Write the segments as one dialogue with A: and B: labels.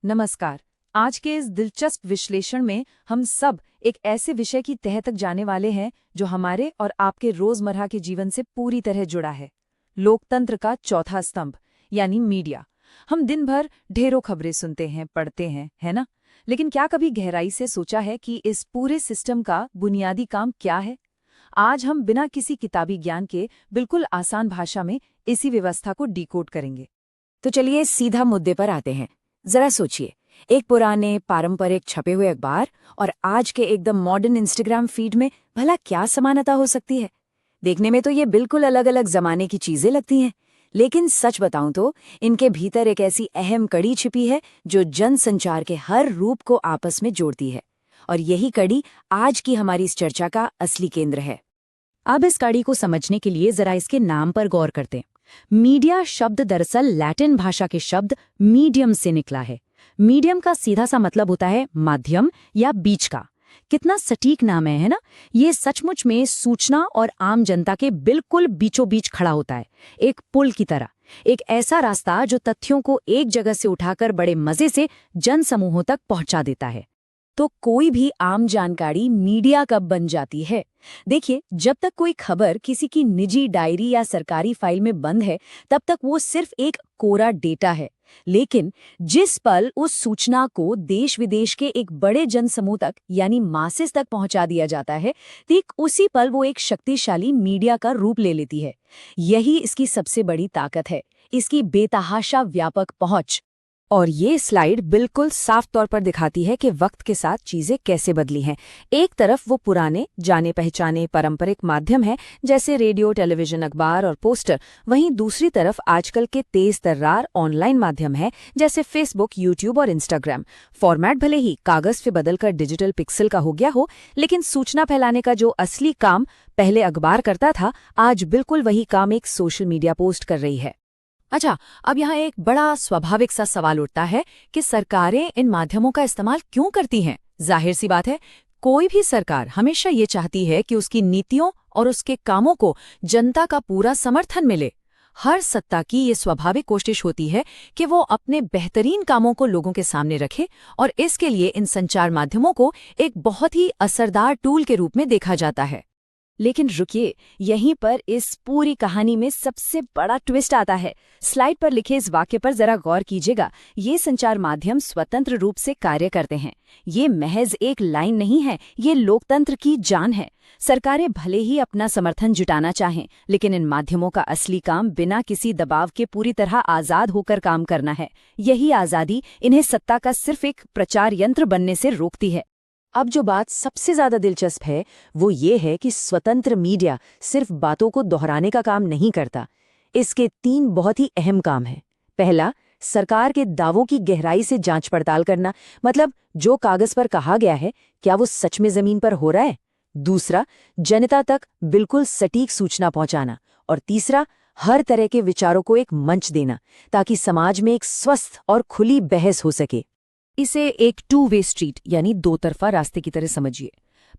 A: नमस्कार। आज के इस दिलचस्प विश्लेषण में हम सब एक ऐसे विषय की तह तक जाने वाले हैं जो हमारे और आपके रोजमर्रा के जीवन से पूरी तरह जुड़ा है। लोकतंत्र का चौथा स्तंभ यानी मीडिया। हम दिन भर ढेरों खबरें सुनते हैं, पढ़ते हैं, है ना? लेकिन क्या कभी गहराई से सोचा है कि इस पूरे सिस्टम का बुनियादी काम क्या है? आज हम बिना किसी किताबी ज्ञान के बिल्कुल आसान भाषा में इसी व्यवस्था को डिकोड करेंगे।
B: तो चलिए सीधा मुद्दे पर आते हैं। जरा सोचिए, एक पुराने पारंपरिक छपे हुए अखबार और आज के एकदम मॉडर्न इंस्टाग्राम फीड में भला क्या समानता हो सकती है? देखने में तो ये बिल्कुल अलग अलग जमाने की चीजें लगती हैं, लेकिन सच बताऊं तो इनके भीतर एक ऐसी अहम कड़ी छिपी है जो जनसंचार के हर रूप को आपस में जोड़ती है। और यही कड़ी आज की हमारी इस चर्चा का असली केंद्र है। अब इस कड़ी को समझने के लिए जरा इसके नाम पर गौर करते हैं। मीडिया शब्द दरअसल लैटिन भाषा के शब्द मीडियम से निकला है। मीडियम का सीधा सा मतलब होता है माध्यम या बीच का। कितना सटीक नाम है ना? ये सचमुच में सूचना और आम जनता के बिल्कुल बीचों बीच खड़ा होता है, एक पुल की तरह। एक ऐसा रास्ता जो तथ्यों को एक जगह से उठाकर बड़े मजे से जन समूहों तक पहुंचा देता है। तो कोई भी आम जानकारी मीडिया कब बन जाती है? देखिए, जब तक कोई खबर किसी की निजी डायरी या सरकारी फाइल में बंद है, तब तक वो सिर्फ एक कोरा डेटा है। लेकिन जिस पल उस सूचना को देश विदेश के एक बड़े जनसमूह तक यानी मासेस तक पहुंचा दिया जाता है, ठीक उसी पल वो एक शक्तिशाली मीडिया का रूप ले लेती है। यही इसकी सबसे बड़ी ताकत है, इसकी बेतहाशा व्यापक पहुंच। और ये स्लाइड बिल्कुल साफ तौर पर दिखाती है कि वक्त के साथ चीजें कैसे बदली हैं। एक तरफ वो पुराने जाने पहचाने पारंपरिक माध्यम है जैसे रेडियो, टेलीविजन, अखबार और पोस्टर। वहीं दूसरी तरफ आजकल के तेज तर्रार ऑनलाइन माध्यम है जैसे फेसबुक, यूट्यूब और इंस्टाग्राम। फॉर्मेट भले ही कागज पे बदलकर डिजिटल पिक्सल का हो गया हो, लेकिन सूचना फैलाने का जो असली काम पहले अखबार करता था, आज बिल्कुल वही काम एक सोशल मीडिया पोस्ट कर रही है। अच्छा, अब यहाँ एक बड़ा स्वाभाविक सा सवाल उठता है कि सरकारें इन माध्यमों का इस्तेमाल क्यों करती हैं? जाहिर सी बात है, कोई भी सरकार हमेशा ये चाहती है कि उसकी नीतियों और उसके कामों को जनता का पूरा समर्थन मिले। हर सत्ता की ये स्वाभाविक कोशिश होती है कि वो अपने बेहतरीन कामों को लोगों के सामने रखे, और इसके लिए इन संचार माध्यमों को एक बहुत ही असरदार टूल के रूप में देखा जाता है। लेकिन रुकिए, यहीं पर इस पूरी कहानी में सबसे बड़ा ट्विस्ट आता है। स्लाइड पर लिखे इस वाक्य पर जरा गौर कीजिएगा। ये संचार माध्यम स्वतंत्र रूप से कार्य करते हैं। ये महज एक लाइन नहीं है, ये लोकतंत्र की जान है। सरकारें भले ही अपना समर्थन जुटाना चाहें, लेकिन इन माध्यमों का असली काम बिना किसी दबाव के पूरी तरह आजाद होकर काम करना है। यही आजादी इन्हें सत्ता का सिर्फ एक प्रचार यंत्र बनने से रोकती है। अब जो बात सबसे ज्यादा दिलचस्प है वो ये है कि स्वतंत्र मीडिया सिर्फ बातों को दोहराने का काम नहीं करता। इसके 3 बहुत ही अहम काम हैं। पहला, सरकार के दावों की गहराई से जांच पड़ताल करना, मतलब जो कागज पर कहा गया है क्या वो सच में जमीन पर हो रहा है। दूसरा, जनता तक बिल्कुल सटीक सूचना पहुंचाना। और तीसरा, हर तरह के विचारों को एक मंच देना ताकि समाज में एक स्वस्थ और खुली बहस हो सके। इसे एक 2 वे स्ट्रीट यानी 2 तरफा रास्ते की तरह समझिए।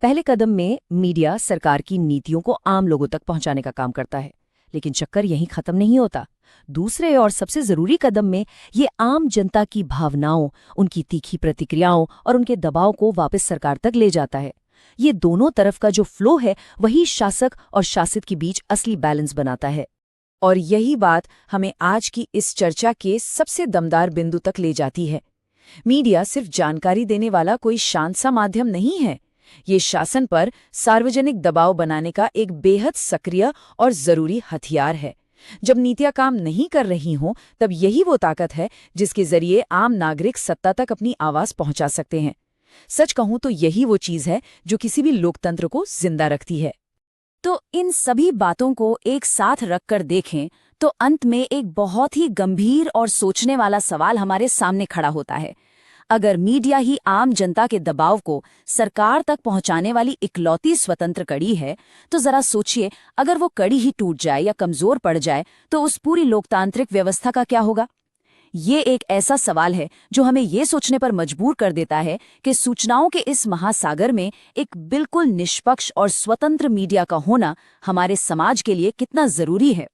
B: पहले कदम में मीडिया सरकार की नीतियों को आम लोगों तक पहुंचाने का काम करता है, लेकिन चक्कर यहीं खत्म नहीं होता। दूसरे और सबसे जरूरी कदम में ये आम जनता की भावनाओं, उनकी तीखी प्रतिक्रियाओं और उनके दबाव को वापस सरकार तक ले जाता है। ये दोनों तरफ का जो फ्लो है वही शासक और शासित के बीच असली बैलेंस बनाता है। और यही बात हमें आज की इस चर्चा के सबसे दमदार बिंदु तक ले जाती है। मीडिया सिर्फ जानकारी देने वाला कोई शांत सा माध्यम नहीं है। ये शासन पर सार्वजनिक दबाव बनाने का एक बेहद सक्रिय और जरूरी हथियार है। जब नीतियां काम नहीं कर रही हों, तब यही वो ताकत है जिसके जरिए आम नागरिक सत्ता तक अपनी आवाज पहुंचा सकते हैं। सच कहूं तो यही वो चीज है जो किसी भी लोकतंत्र को जिंदा रखती है। तो इन सभी बातों को एक साथ रखकर देखें तो अंत में एक बहुत ही गंभीर और सोचने वाला सवाल हमारे सामने खड़ा होता है। अगर मीडिया ही आम जनता के दबाव को सरकार तक पहुंचाने वाली इकलौती स्वतंत्र कड़ी है, तो जरा सोचिए, अगर वो कड़ी ही टूट जाए या कमजोर पड़ जाए तो उस पूरी लोकतांत्रिक व्यवस्था का क्या होगा? ये एक ऐसा सवाल है जो हमें ये सोचने पर मजबूर कर देता है कि सूचनाओं के इस महासागर में एक बिल्कुल निष्पक्ष और स्वतंत्र मीडिया का होना हमारे समाज के लिए कितना जरूरी है।